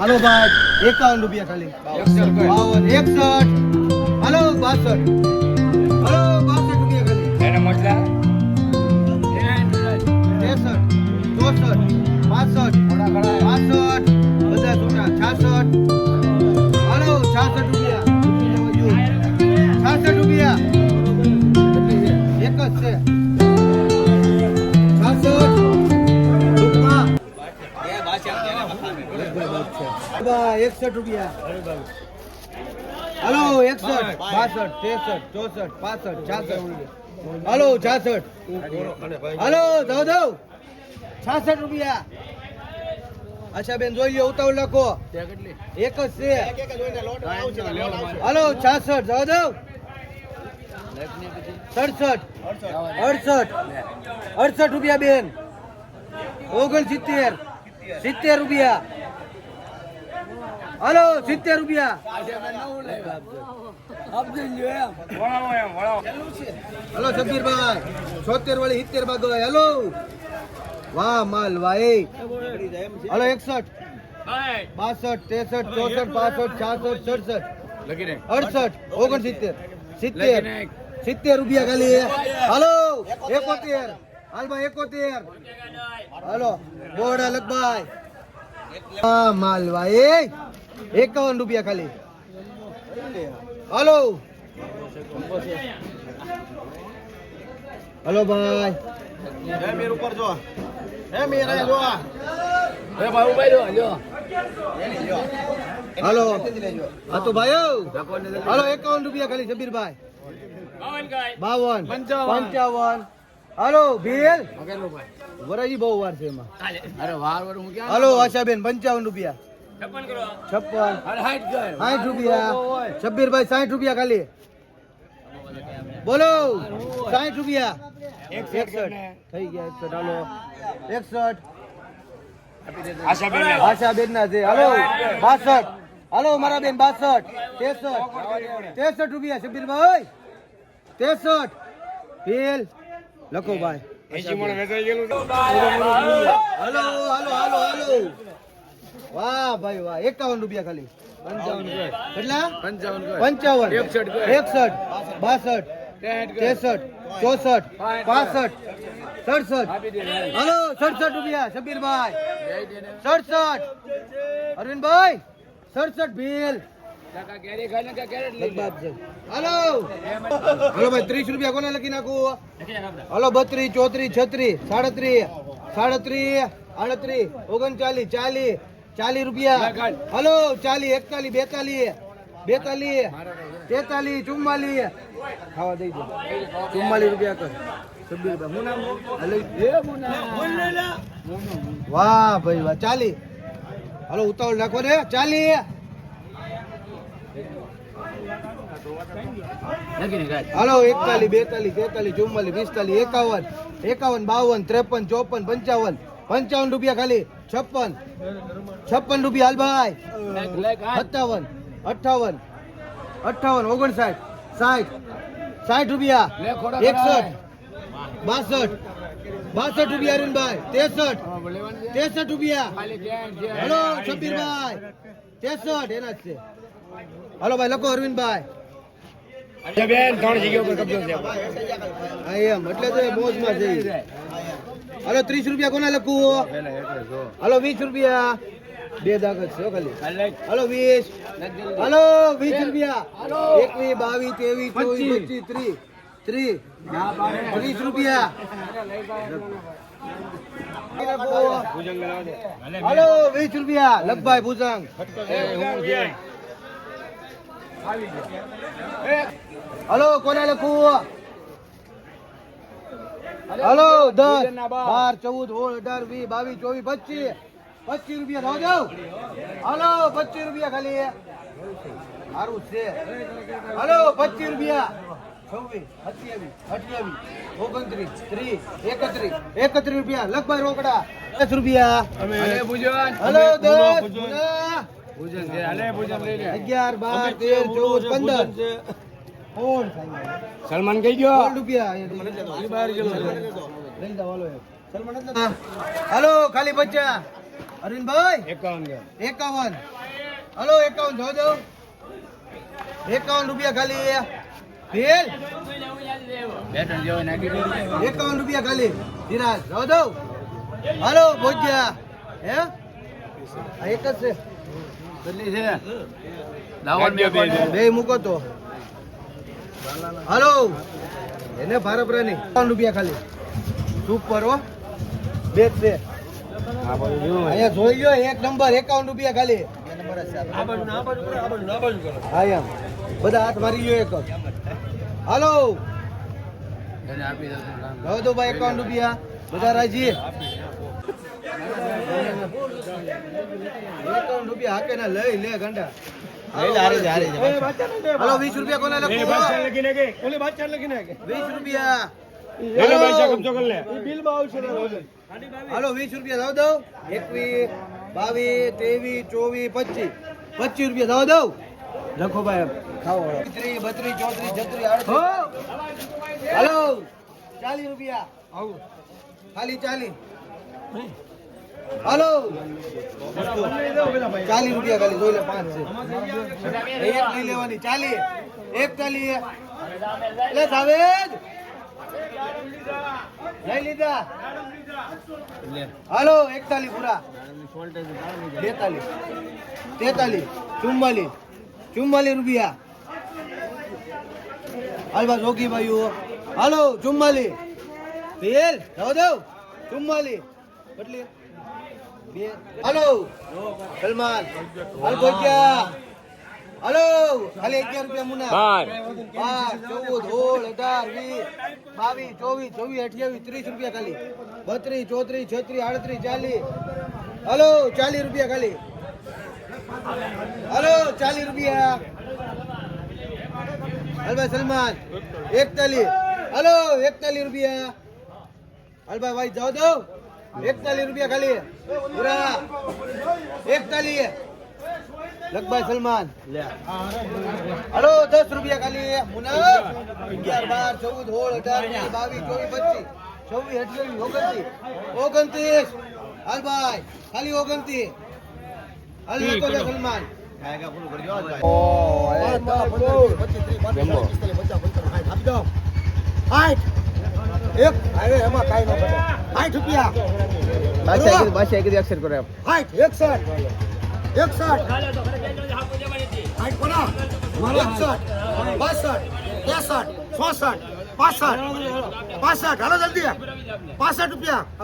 હાલો ભાઈ 51 રૂપિયા ખાલી 51 હાલો 62 હાલો 62 રૂપિયા ખાલી એને મતલા 63 64 65 બધા છોટા 66 હાલો 66 રૂપિયા 66 રૂપિયા એક જ છે 66 61 રૂપિયા હાલો 61 62 63 64 65 66 હાલો 66 હાલો દો 66 રૂપિયા અચ્છા બેન જોઈ લ્યો ઉતાવળ લખો એક જ છે હાલો 66 દો 67 68 રૂપિયા બેન 69 70 રૂપિયા હાલો 70 રૂપિયા હાલો શબ્બીરભાઈ 76 વાળી 70 માં ગયો હાલો વાહ માલ વાહ હાલો 61 62 63 64 65 66 67 68 રૂપિયા ખાલી હાલો 71 હાલ ભાઈ 71 હાલો બોડા લગભાઈ હા માલ ભાઈ 51 રૂપિયા ખાલી હાલો હાલો ભાઈ મેર ઉપર જો મેર આ જો ભાઈ ઉભા રહ્યો જો હાલો આ તો ભાઈ હાલો 51 રૂપિયા ખાલી શબીરભાઈ 52 55 હાલો ભીલ વરાજી બહુ વાર છે એમાં હાલો આશાબેન 55 રૂપિયા 56 60 રૂપિયા શબ્બીરભાઈ 60 રૂપિયા ખાલી બોલો 60 રૂપિયા 61 થઈ ગયા 61 હાલો 61 આશાબેન ના છે હાલો 62 હાલો મારા બેન 62 63 રૂપિયા શબ્બીરભાઈ 63 ભીલ લખો ભાઈ હાલો હાલો હાલો હાલો વાહ ભાઈ વાહ 51 રૂપિયા ખાલી 55 કેટલા 55 61 62 63 64 65 67 હાલો 67 રૂપિયા શબીરભાઈ 67 અરવિંદભાઈ 67 ભીલ હાલો હાલો ભાઈ 30 રૂપિયા કોને લખી નાખું હાલો 32 34 36 37 38 40 રૂપિયા હાલો 40 41 42 43 44 ખાવા દઈ દો 44 રૂપિયા કર વાહ ભાઈ વાહ 40 હાલો ઉતાવળ નાખો ને 40 હાલો 41 42 43 44 45 51 52 53 રૂપિયા ખાલી 56 રૂપિયા હાલ ભાઈ 57 58 59 60 રૂપિયા 61 62 રૂપિયા અરુણભાઈ 63 રૂપિયા હાલો શબીરભાઈ 63 એના જ છે હાલો ભાઈ લખો અરવિંદભાઈ બેન 3 જગ્યા ઉપર કબજો છે એમ એટલે તો મોજમાં જઈ હાલો 30 રૂપિયા કોને લખવું હાલો 20 રૂપિયા બે દાગ જ છે ખાલી હાલો 20 હાલો 20 રૂપિયા 21 22 23 30 રૂપિયા હાલો 20 રૂપિયા લખભાઈ ભુજંગ હાલો કોને લખવું હાલો 10 12 14 15 20 રૂપિયા થાવ હાલો 25 રૂપિયા ખાલી સારું છે હાલો 25 રૂપિયા 26 27 28 29 30 31 રૂપિયા લખભાઈ રોકડા 10 રૂપિયા હાલો 10 સલમાન કઈ ગયો હાલો ખાલી 50 અરવિંદભાઈ 51. 51. હલો 51 જો દો. 51 રૂપિયા ખાલી. ભેલ 51 રૂપિયા ખાલી. ધીરાજ જો દો. હલો ભોજ્યા હે આ એક જ છે કેટલી છે બે મૂકો તો હલો એને ભારપરાની 51 રૂપિયા ખાલી સુપર હો બે જ છે અહીંયા જોઈ લો એક નંબર 51 રૂપિયા ખાલી હા એમ બધા હાથ મારી ગયો એક હાલો ભાઈ 51 રૂપિયા બધા રાજી 51 રૂપિયા હાકે ના લઈ લે ગંડા હાલો 20 રૂપિયા કોને લખો 20 રૂપિયા હાલો 20 રૂપિયા દાવ દઉં 21 22 23 24 25 રૂપિયા દાવ દઉં લખો ભાઈ ખાઓ 32 34 36 હાલો 40 રૂપિયા આવું ખાલી 40 હાલો 40 રૂપિયા ખાલી જોઈ લે 5 છે એક લઈ લેવાની 40 એક ચાલી લે જાવેદ લઈ લીધા હાલો 41 પૂરા 42 43 44 રૂપિયા હાલવા જોગી ભાઈઓ હાલો 44 તેલ જાવ દો 44 કેટલી હાલો સલમાન હાલ ભોજ્યા હાલો ખાલી 11 રૂપિયા મુના 12 14 16 18 20 22 23 રૂપિયા ખાલી 32 34 36 38 40 હાલો 40 રૂપિયા ખાલી હાલો 40 રૂપિયા હાલભાઈ સલમાન 41 હાલો 41 રૂપિયા હાલભાઈ ભાઈ જાઓ દો 41 રૂપિયા ખાલી પૂરા 41 લખભાઈ સલમાન હાલો 10 રૂપિયા ખાલી મુના 11 12 14 16 18 22 23 28 29 હાલભાઈ ખાલી 29 હાલ લખો છે સલમાન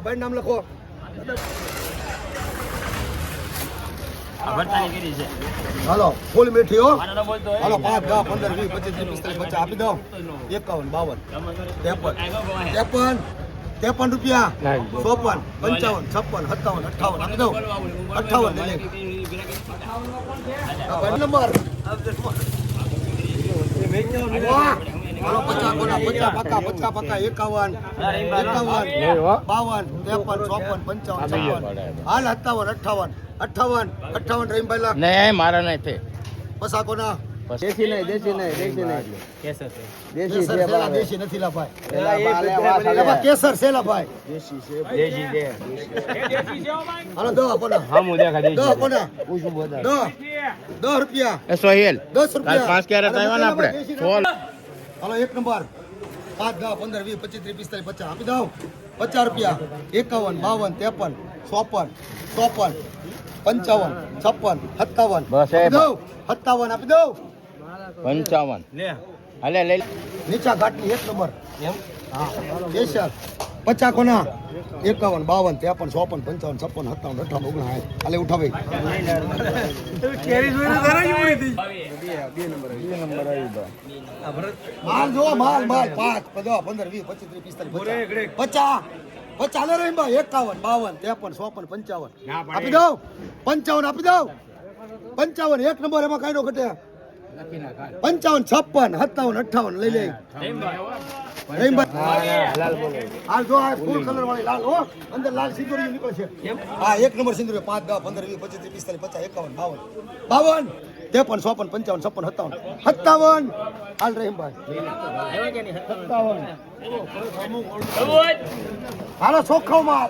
ભાઈ નામ લખો હાલો ફૂલ મીઠી હો હાલો 5 10 15 20 25 30 45 આપી દો 51 52 53 રૂપિયા 54 55 56 57 58 આપી દો 58 લઈ નંબર હાલો 50 કોના 50 પક્કા 51 52 હાલ 57 58 રહીમભાઈ નહીં મારા નહીં તે પસા કોના દેશી નહીં કેસર નથી લા ભાઈ કેસર છે લા ભાઈ દેશી છે હાલો 10 કોના હા હું દેખા 10 કોના 10 રૂપિયા એ સોહેલ 10 રૂપિયા 5 કેરેટ આવ્યા ને આપણે 16 હાલો એક નંબર 5 10 15 20 25 30 45 50 આપી દઉં 50 રૂપિયા 51 52 53 54 55 56 57 બસ એ 57 આપી દઉં 55 લે હાલે લઈ નીચા ઘાટની એક નંબર એમ હા કેસર 50 કોના 51 52 53 54 55 56 57 58 59 હાલે ઉઠાવે કેરી જોઈને ધરાઈ પડી બે નંબર આવી માલ જો માલ 5 15 20 25 30 45 50 લે રે 51 52 53 54 55 આપી દઉં 55 આપી દઉં 55 એક નંબર એમાં કાઈ નો ઘટે 55 56 57 58 લઈ લે હાલ જો આ ફૂલ કલર વાળી લાલ હો અંદર લાલ સિંદૂરી નીકળે છે હા એક નંબર સિંદૂરી 5 10 15 20 25 30 45 50 51 52 53 54 55 57 57 હાલ રહીમભાઈ હાલો ચોખ્ખો માલ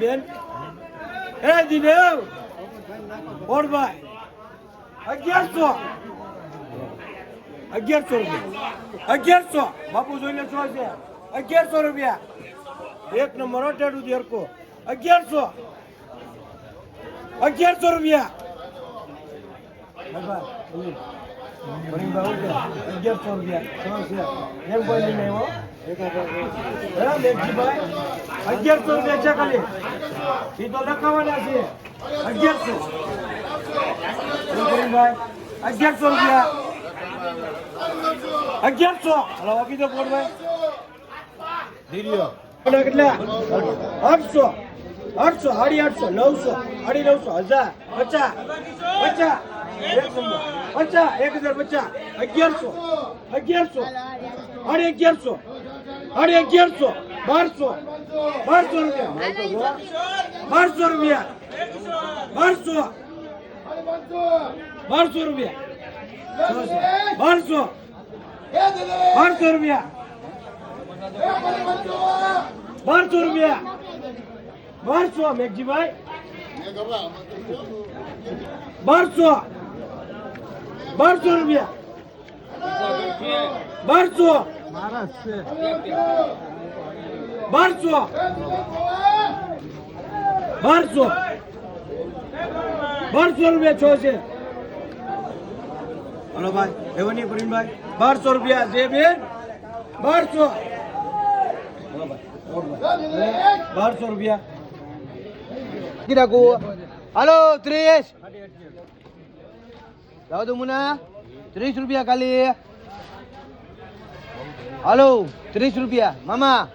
બેન એ દિનેવ ઓરભાઈ 1100 રૂપિયા બાપુ જોઈ લે છો છે 1100 રૂપિયા એક નંબર અટેડું દેરકો 1100 રૂપિયા 1100 રૂપિયા એમ બોલી નહીં હો 1100 રૂપિયા છે ખાલી એ તો લખાવાના છે 1100 રૂપિયા 1100 હલો આપી દો પોરભાઈ ધીરિયો કેટલા 800 800 900 950 1000 50 1050 1100 1100 1200 રૂપિયા 1200 રૂપિયા 1200 રૂપિયા 1200 મેઘજીભાઈ 1200 રૂપિયા 1200 રૂપિયા છો છે હલો ભાઈ એવો નહીં પ્રવીણભાઈ 1200 રૂપિયા છે બેન 1200 રૂપિયા હાલો 30 લાવો તો મુના 30 રૂપિયા ખાલી હાલો 30 રૂપિયા મામા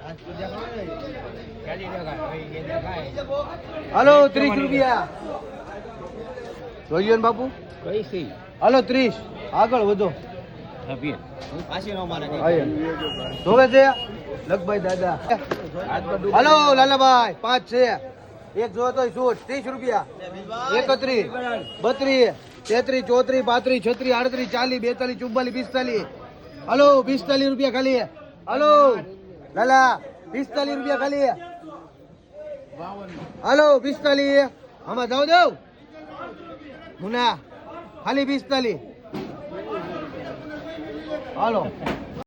હાલો 30 રૂપિયા જોઈએ ને બાપુ હાલો 30 આગળ વધો જોવે છે લગભાઈ દાદા હાલો લાલાભાઈ 5 છે એક જો તો શૂટ 30 રૂપિયા 31 32 33 34 35 36 38 40 42 44 45 હાલો 45 રૂપિયા ખાલી હાલો લાલા 45 રૂપિયા ખાલી હાલો 45 આમાં જાવ દઉં મુના ખાલી 45 હાલો